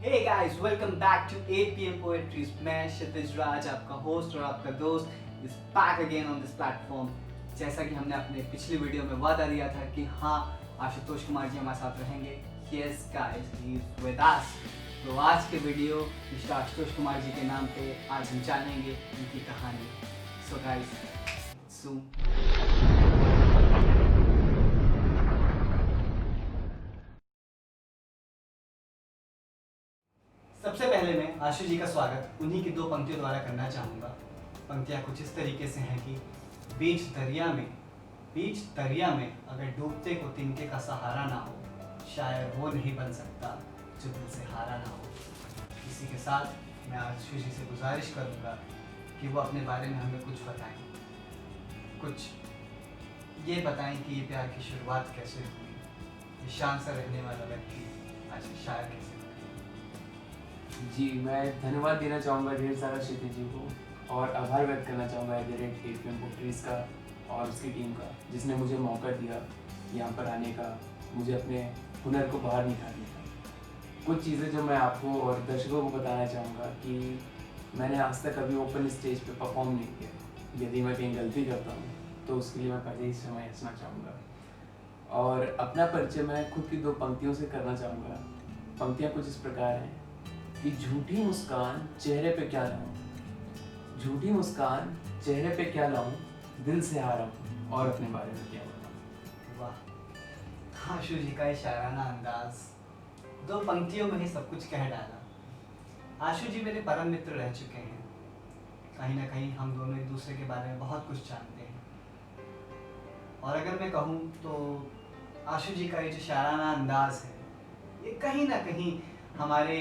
Hey guys, welcome back to 8 PM Poetries. मैं क्षितिज राज आपका host और आपका दोस्त इस back again on this platform. जैसा कि हमने अपने पिछली वीडियो में वादा दिया था कि हाँ, आशुतोष कुमार जी हमारे साथ रहेंगे। Yes guys, he is with us. तो आज के वीडियो मिस्टर आशुतोष कुमार जी के नाम पे आज हम जानेंगे उनकी कहानी। So guys, सबसे पहले मैं आशु जी का स्वागत उन्हीं की दो पंक्तियों द्वारा करना चाहूँगा। पंक्तियाँ कुछ इस तरीके से हैं कि बीच दरिया में अगर डूबते को तिनके का सहारा ना हो, शायद वो नहीं बन सकता जो दिल से हारा ना हो। इसी के साथ मैं आशु जी से गुजारिश करूँगा कि वो अपने बारे में हमें कुछ बताएं, कुछ ये बताएं कि ये प्यार की शुरुआत कैसे हुई, ये शान सा रहने वाला व्यक्ति आज शायर कैसे। जी, मैं धन्यवाद देना चाहूँगा ढेर सारा क्षितिज जी को और आभार व्यक्त करना चाहूँगा @8PM पोएट्रीज का और उसकी टीम का, जिसने मुझे मौका दिया यहाँ पर आने का, मुझे अपने हुनर को बाहर निकालने का। कुछ चीज़ें जो मैं आपको और दर्शकों को बताना चाहूँगा कि मैंने आज तक कभी ओपन स्टेज पे परफॉर्म नहीं किया। यदि मैं कहीं गलती करता हूँ तो उसके लिए मैं पहले ही समय हंसना चाहूँगा। और अपना परिचय मैं खुद की दो पंक्तियों से करना चाहूँगा। पंक्तियाँ कुछ इस प्रकार हैं कि झूठी मुस्कान चेहरे पे क्या लाऊं, झूठी मुस्कान चेहरे पे क्या लाऊं, दिल से हारा हूं और अपने बारे में क्या बताऊं। वाह, आशु जी का शायराना अंदाज, दो पंक्तियों में ही सब कुछ कह डाला। आशु जी मेरे परम मित्र रह चुके हैं। कहीं ना कहीं हम दोनों एक दूसरे के बारे में बहुत कुछ जानते हैं। और अगर मैं कहूँ तो आशु जी का ये जो शायराना अंदाज है, ये कहीं ना कहीं हमारे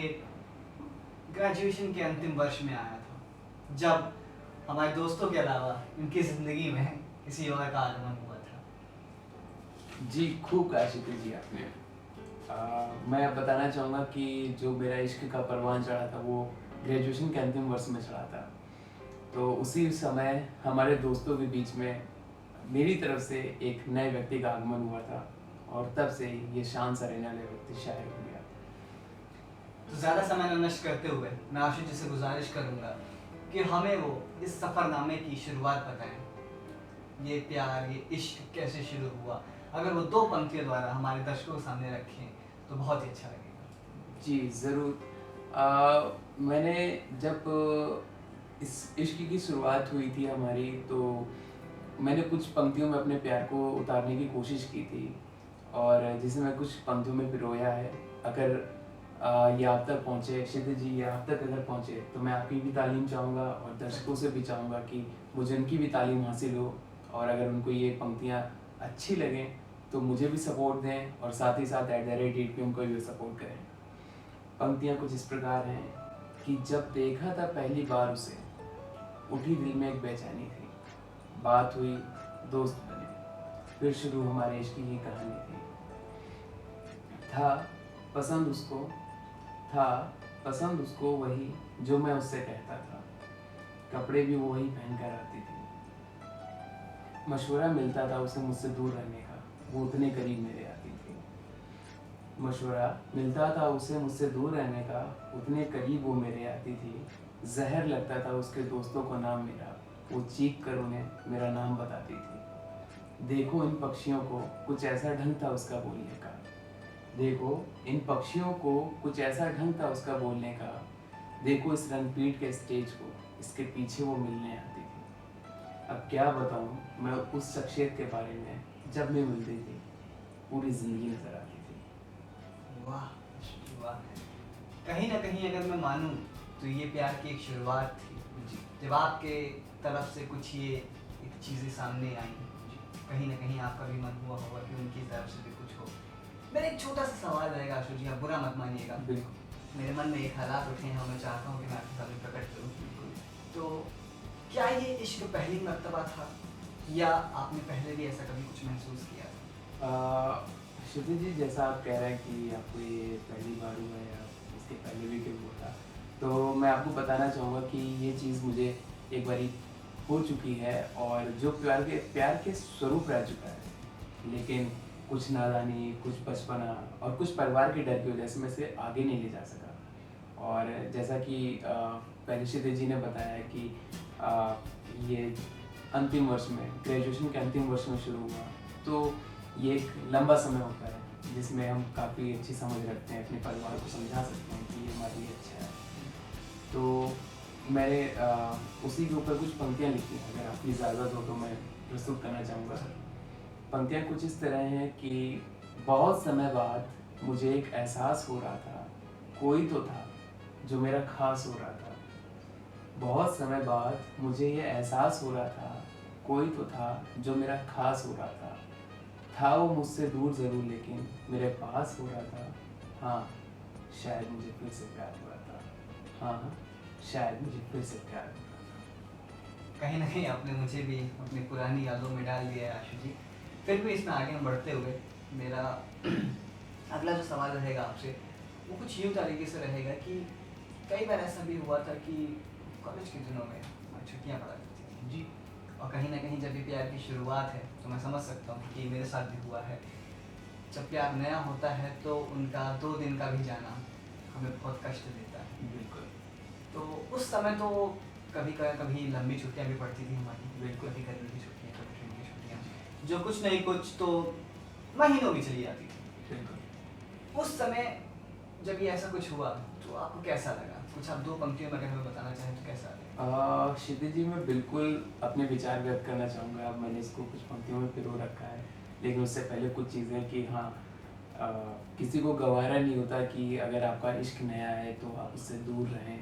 ग्रेजुएशन के अंतिम वर्ष में आया था, जब हमारे दोस्तों के अलावा उनकी ज़िंदगी में किसी और का आगमन हुआ था। जी, खूब कहा क्षितिज जी आपने। मैं बताना चाहूँगा कि जो मेरा इश्क का परवान चढ़ा था वो ग्रेजुएशन के अंतिम वर्ष में चढ़ा था। तो उसी समय हमारे दोस्तों के बीच में मेरी तरफ से एक नए व्यक्ति का आगमन हुआ था और तब से ये शान सा रहने वाले व्यक्ति शायर हो गया। तो ज़्यादा समय न नष्ट करते हुए मैं आशु जी से गुजारिश करूँगा कि हमें वो इस सफ़रनामे की शुरुआत बताएं। ये प्यार, ये इश्क कैसे शुरू हुआ? अगर वो दो पंक्तियों द्वारा हमारे दर्शकों के सामने रखें तो बहुत ही अच्छा लगेगा। जी ज़रूर। मैंने जब इस इश्क की शुरुआत हुई थी हमारी, तो मैंने कुछ पंक्तियों में अपने प्यार को उतारने की कोशिश की थी और जिसे मैं कुछ पंक्तियों में पिरोया है। अगर ये आप तक पहुँचे क्षितिज जी, ये आप तक अगर पहुँचे तो मैं आपकी भी तालीम चाहूँगा और दर्शकों से भी चाहूँगा कि मुझे उनकी भी तालीम हासिल हो। और अगर उनको ये पंक्तियाँ अच्छी लगें तो मुझे भी सपोर्ट दें और साथ ही साथ @8PM को भी सपोर्ट करें। पंक्तियाँ कुछ इस प्रकार हैं कि जब देखा था पहली बार उसे, उठी दिल में एक बेचैनी थी, बात हुई, दोस्त बने, फिर शुरू हमारे इश्क की कहानी थी। था पसंद उसको वही जो मैं उससे कहता था, कपड़े भी वो वही पहन कर आती थी। मशवरा मिलता था उसे मुझसे दूर रहने का, वो उतने करीब मेरे आती थी। मशवरा मिलता था उसे मुझसे दूर रहने का, उतने करीब वो मेरे आती थी। जहर लगता था उसके दोस्तों को नाम मेरा, वो चीख कर उन्हें मेरा नाम बताती थी। देखो इन पक्षियों को कुछ ऐसा ढंग था उसका बोलने का, देखो इन पक्षियों को कुछ ऐसा ढंग था उसका बोलने का, देखो इस रणपीट के स्टेज को, इसके पीछे वो मिलने आती थी। अब क्या बताऊं मैं उस शख्सियत के बारे में, जब मैं मिलती थी पूरी ज़िंदगी नजर आती थी। वाह वाह, कहीं ना कहीं अगर मैं मानूं तो ये प्यार की एक शुरुआत थी। जब आपके तरफ से कुछ ये एक चीज़ें सामने आई, कहीं ना कहीं आपका भी मन हुआ होगा कि उनकी तरफ से भी कुछ हो। मेरा एक छोटा सा सवाल रहेगा आशु जी, आप बुरा मत मानिएगा। बिल्कुल। मेरे मन में एक हालात उठे हैं और मैं चाहता हूँ कि मैं आपके सामने प्रकट करूँ। तो क्या ये इश्क पहली मर्तबा था या आपने पहले भी ऐसा कभी कुछ महसूस किया था? क्षितिज जी, जैसा आप कह रहे हैं कि आपको ये पहली बार हुआ या इसके पहले भी कभी हुआ था, तो मैं आपको बताना चाहूँगा कि ये चीज़ मुझे एक बारी हो चुकी है और जो प्यार के स्वरूप रह चुका है, लेकिन कुछ नादानी, कुछ बचपना और कुछ परिवार के डर की वजह से मैं इसे आगे नहीं ले जा सका। और जैसा कि पहले क्षितिज जी ने बताया कि ये अंतिम वर्ष में, ग्रेजुएशन के अंतिम वर्ष में शुरू हुआ, तो ये एक लंबा समय होता है जिसमें हम काफ़ी अच्छी समझ रखते हैं, अपने परिवार को समझा सकते हैं कि ये हमारे लिए अच्छा है। तो मैंने उसी के ऊपर कुछ पंक्तियाँ लिखी हैं, अगर आपकी इजाज़त हो तो मैं प्रस्तुत करना चाहूँगा। पंक्तियाँ कुछ इस तरह हैं कि बहुत समय बाद मुझे एक एहसास हो रहा था, कोई तो था जो मेरा खास हो रहा था। बहुत समय बाद मुझे ये एहसास हो रहा था, कोई तो था जो मेरा खास हो रहा था वो मुझसे दूर ज़रूर लेकिन मेरे पास हो रहा था। हाँ, शायद मुझे फिर से प्यार हो रहा था। हाँ, शायद मुझे फिर से प्यार हो रहा था। कहीं ना कहीं आपने मुझे भी अपनी पुरानी यादों में डाल दिया है आशु जी। फिर भी इसमें आगे बढ़ते हुए मेरा अगला जो सवाल रहेगा आपसे वो कुछ यूँ तरीके से रहेगा कि कई बार ऐसा भी हुआ था कि कॉलेज के दिनों में छुट्टियाँ पड़ा करती थी जी। और कहीं ना कहीं जब भी प्यार की शुरुआत है तो मैं समझ सकता हूँ कि मेरे साथ भी हुआ है। जब प्यार नया होता है तो उनका 2 दिन का भी जाना हमें बहुत कष्ट देता है। बिल्कुल। तो उस समय तो कभी लंबी छुट्टियाँ भी पड़ती थी हमारी, बिल्कुल। कभी गर्मी की छुट्टियाँ, कभी ठंड की छुट्टियाँ, जो कुछ नहीं कुछ तो महीनों भी चली जाती थी। बिल्कुल। उस समय जब ये ऐसा कुछ हुआ तो आपको कैसा लगा? कुछ आप 2 पंक्तियों में अगर हमें बताना चाहें तो कैसा लगा? क्षितिज जी, मैं बिल्कुल अपने विचार व्यक्त करना चाहूँगा। अब मैंने इसको कुछ पंक्तियों में पिरो रखा है, लेकिन उससे पहले कुछ चीज़ें कि हाँ, किसी को गवारा नहीं होता कि अगर आपका इश्क नया है तो आप उससे दूर रहें,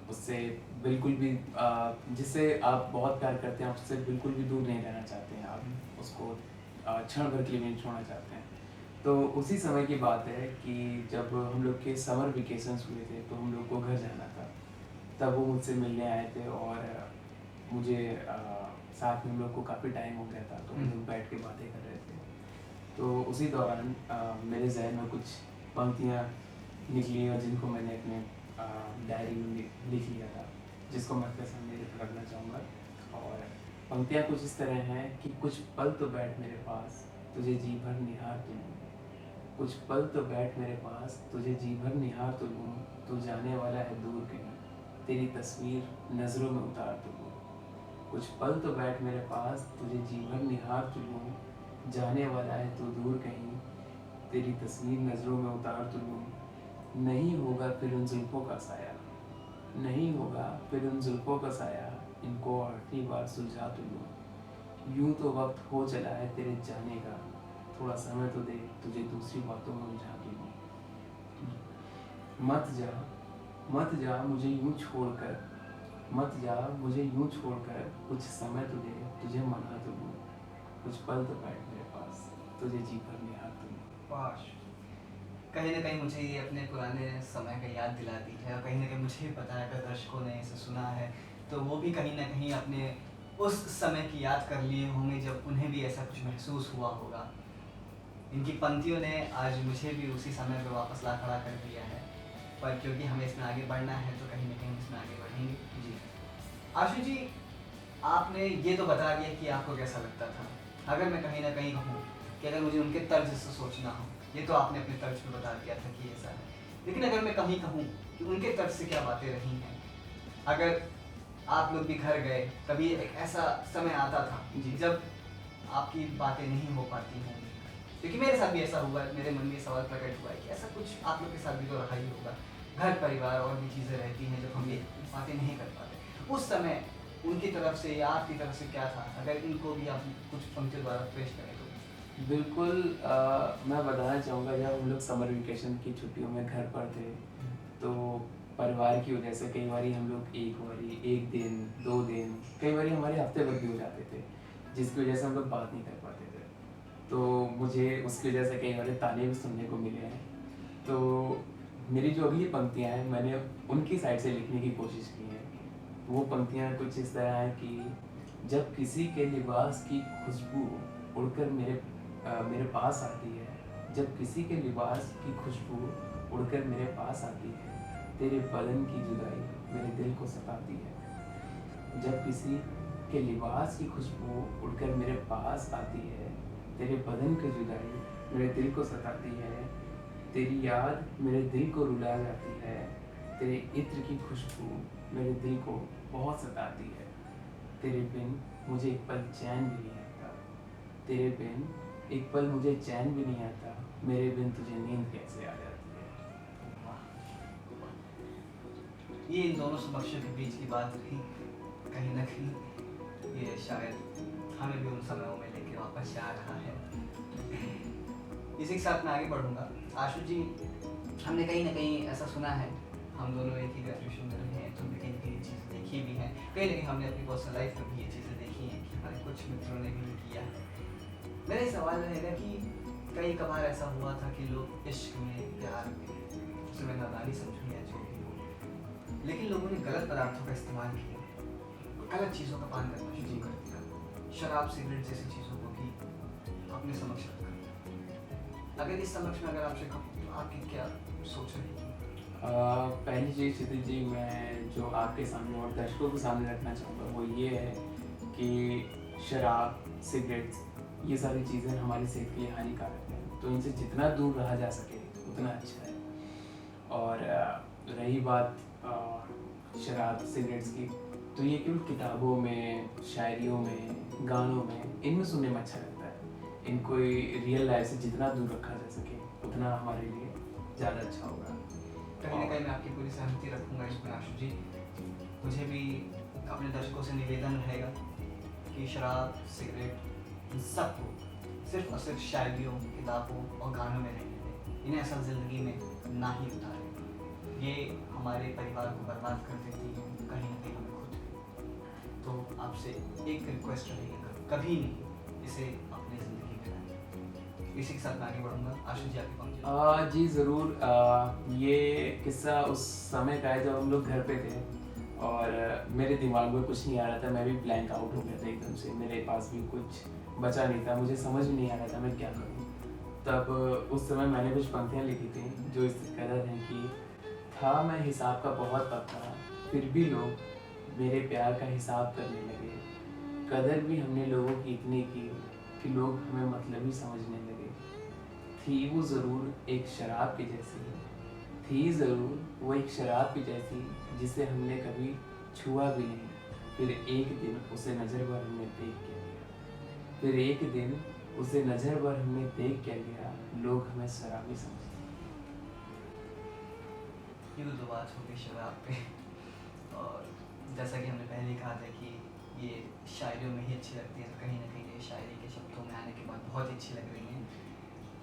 उससे बिल्कुल भी जिससे आप बहुत प्यार करते हैं उससे बिल्कुल भी दूर नहीं रहना चाहते हैं, आप उसको क्षण भर के लिए नहीं छोड़ना चाहते हैं। तो उसी समय की बात है कि जब हम लोग के समर वेकेशंस हुए थे तो हम लोग को घर जाना था, तब वो मुझसे मिलने आए थे और मुझे साथ में हम लोग को काफ़ी टाइम हो गया था, तो हम लोग बैठ के बातें कर रहे थे। तो उसी दौरान मेरे जहन में कुछ पंक्तियाँ निकली और जिनको मैंने अपने डायरी में लिख लिया था, जिसको मैं अपने सामने रखना चाहूँगा। और पंक्तियाँ कुछ इस तरह हैं कि कुछ पल तो बैठ मेरे पास, तुझे जी भर निहार तो लूँ। कुछ पल तो बैठ मेरे पास, तुझे जी भर निहार तो लूँ। तू जाने वाला है दूर कहीं, तेरी तस्वीर नज़रों में उतार तो लूँ। कुछ पल तो बैठ मेरे पास, तुझे जी भर निहार तो लूँ। जाने वाला है तू दूर कहीं, तेरी तस्वीर नज़रों में उतार तो लूँ। नहीं होगा फिर उन जुल्फ़ों का साया, नहीं होगा फिर उन जुल्फ़ों का साया, इनको आखिरी बार सुलझा तो लूँ। यूँ तो वक्त हो चला है तेरे जाने का, थोड़ा समय तो दे, तुझे दूसरी बातों में उलझा तो लूँ। मत जा मुझे यूँ छोड़कर, मत जा मुझे यूँ छोड़कर, कुछ समय तो दे, तुझे मना तो लूँ। कुछ पल तो बैठ मेरे पास, तुझे जी भर निहार तो लूँ। काश कहीं ना कहीं मुझे ये अपने पुराने समय का याद दिलाती है और कहीं ना कहीं मुझे भी पता है अगर दर्शकों ने इसे सुना है तो वो भी कहीं ना कहीं अपने उस समय की याद कर लिए होंगे जब उन्हें भी ऐसा कुछ महसूस हुआ होगा। इनकी पंक्तियों ने आज मुझे भी उसी समय पे वापस ला खड़ा कर दिया है, पर क्योंकि हमें इसमें आगे बढ़ना है तो कहीं ना कहीं इसमें आगे बढ़ेंगे। जी आशु जी, आपने ये तो बता दिया कि आपको कैसा लगता था। अगर मैं कहीं ना कहीं कहूँ कि अगर मुझे उनके तर्ज से सोचना हो, ये तो आपने अपने तर्ज पे बता दिया था कि ऐसा है, लेकिन अगर मैं कहीं कहूँ कि उनके तर्ज से क्या बातें रही हैं, अगर आप लोग भी घर गए, कभी एक ऐसा समय आता था जी। जब आपकी बातें नहीं हो पाती होंगी, क्योंकि मेरे साथ भी ऐसा हुआ है, मेरे मन में सवाल प्रकट हुआ है कि ऐसा कुछ आप लोग के साथ भी तो रहा ही होगा। घर परिवार और भी चीज़ें रहती हैं जब हम ये बातें नहीं कर पाते। उस समय उनकी तरफ से या आपकी तरफ से क्या था, अगर इनको भी आप कुछ पंक्तियों द्वारा पेश करें तो? बिल्कुल। मैं बताना चाहूँगा, जब हम लोग समर वेकेशन की छुट्टियों में घर पर थे तो परिवार की वजह से कई बारी हम लोग एक दिन 2 दिन, कई बारी हमारे हफ्ते भर भी हो जाते थे, जिसकी वजह से हम लोग बात नहीं कर पाते थे। तो मुझे उसकी वजह से कई बार ताने भी सुनने को मिले हैं। तो मेरी जो अगली पंक्तियाँ हैं मैंने उनकी साइड से लिखने की कोशिश की है। वो पंक्तियाँ कुछ इस तरह हैं कि जब किसी के लिबास की खुशबू उड़कर मेरे पास आती है, जब किसी के लिबास की खुशबू उड़कर मेरे पास आती है, तेरे बदन की जुदाई मेरे दिल को सताती है। जब किसी के लिबास की खुशबू उड़कर मेरे पास आती है, तेरे बदन की जुदाई मेरे दिल को सताती है। तेरी याद मेरे दिल को रुला जाती है, तेरे इत्र की खुशबू मेरे दिल को बहुत सताती है। तेरे बिन मुझे एक पल चैन भी नहीं आता। तेरे बिन एक पल मुझे चैन भी नहीं आता। मेरे बिन तुझे नींद कैसे आ जाती है। वाह। ये इन दोनों समक्षों के बीच की बात रही। कहीं ना कहीं ये शायद हमें भी उन समयों में लेके वापस जा रहा है। इसी के साथ मैं आगे बढ़ूंगा। आशु जी, हमने कहीं ना कहीं ऐसा सुना है, हम दोनों एक ही ग्रेजुएशन में रहे हैं, तो हमने कहीं ना कहीं ये चीज़ें देखी भी हैं, कहीं ना कहीं हमने अपनी पर्सनल लाइफ में भी ये चीज़ें देखी हैं कि हमारे कुछ मित्रों ने भी किया है। मेरा सवाल रहेगा कि कई कभार ऐसा हुआ था कि लोग इश्क में, प्यार में, उसे मैं नादानी समझूँ या जो भी हो, लेकिन लोगों ने गलत पदार्थों का इस्तेमाल किया, गलत चीज़ों का पान करना शुरू कर दिया, शराब सिगरेट जैसी चीज़ों को भी अपने समक्ष रखा। अगर इस समक्ष में अगर आपसे कहूँ तो आपकी क्या सोच रहेगी? पहली चीज़ क्षितिज जी, मैं जो आपके सामने और दर्शकों के सामने रखना चाहूँगा वो ये है कि शराब, सिगरेट्स, ये सारी चीज़ें हमारी सेहत के लिए हानिकारक हैं, तो इनसे जितना दूर रहा जा सके उतना अच्छा है। और रही बात शराब सिगरेट्स की, तो ये केवल किताबों में, शायरियों में, गानों में, इनमें सुनने में अच्छा लगता है। इनको रियल लाइफ से जितना दूर रखा जा सके उतना हमारे लिए ज़्यादा अच्छा होगा। कहीं ना कहीं मैं आपकी पूरी सहमति रखूँगा इसमें आशु जी। मुझे भी अपने दर्शकों से निवेदन रहेगा कि शराब, सिगरेट, इन सबको सिर्फ और सिर्फ शायरियों, किताबों और गानों में रहने दें। इन्हें असल ज़िंदगी में ना ही उतारें। ये हमारे परिवार को बर्बाद कर देती है, कहीं ना कहीं हमें खुद भी। तो आपसे एक रिक्वेस्ट रहेगी, कभी नहीं इसे अपनी ज़िंदगी में लाएं। इसी के साथ मैं आगे बढ़ूँगा। आशु जी, आपके पास जी ज़रूर। ये किस्सा उस समय का है जब हम लोग घर पे थे और मेरे दिमाग में कुछ नहीं आ रहा था, मैं भी ब्लैंक आउट हो गया था एकदम से, मेरे पास भी कुछ बचा नहीं था, मुझे समझ नहीं आ रहा था मैं क्या करूँ। तब उस समय मैंने कुछ पंक्तियाँ लिखी थी जो इस कदर हैं कि था मैं हिसाब का बहुत पक्का, फिर भी लोग मेरे प्यार का हिसाब करने लगे। कदर भी हमने लोगों की इतनी की कि लोग हमें मतलबी समझने लगे। थी वो ज़रूर एक शराब की जैसी, थी ज़रूर वो एक शराब की जैसी जिसे हमने कभी छुआ भी नहीं। फिर एक दिन उसे नज़र भर हमने देख क्या लिया। फिर एक दिन उसे नज़र भर हमने देख क्या लिया। लोग हमें शराबी समझते। यूँ तो बात हो गई शराब पे। और जैसा कि हमने पहले ही कहा था कि ये शायरियों में ही अच्छी लगती है, तो कहीं ना कहीं ये शायरी के शब्दों में आने के बाद बहुत ही अच्छी लग रही हैं।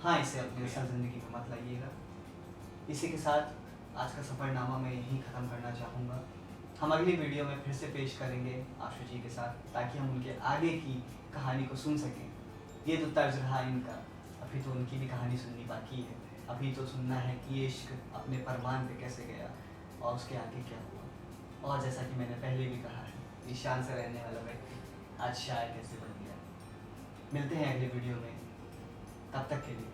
हाँ, इसे अपनी असल ज़िंदगी में मत लाइएगा। इसी के साथ आज का सफ़रनामा मैं यहीं ख़त्म करना चाहूँगा। हम अगली वीडियो में फिर से पेश करेंगे आशु जी के साथ, ताकि हम उनके आगे की कहानी को सुन सकें। ये तो तर्ज रहा इनका, अभी तो उनकी भी कहानी सुननी बाकी है। अभी तो सुनना है कि ये इश्क अपने फरमान पे कैसे गया और उसके आगे क्या हुआ। और जैसा कि मैंने पहले भी कहा है, ईशान से रहने वाला व्यक्ति आज शायर कैसे बन गया। मिलते हैं अगले वीडियो में, तब तक के लिए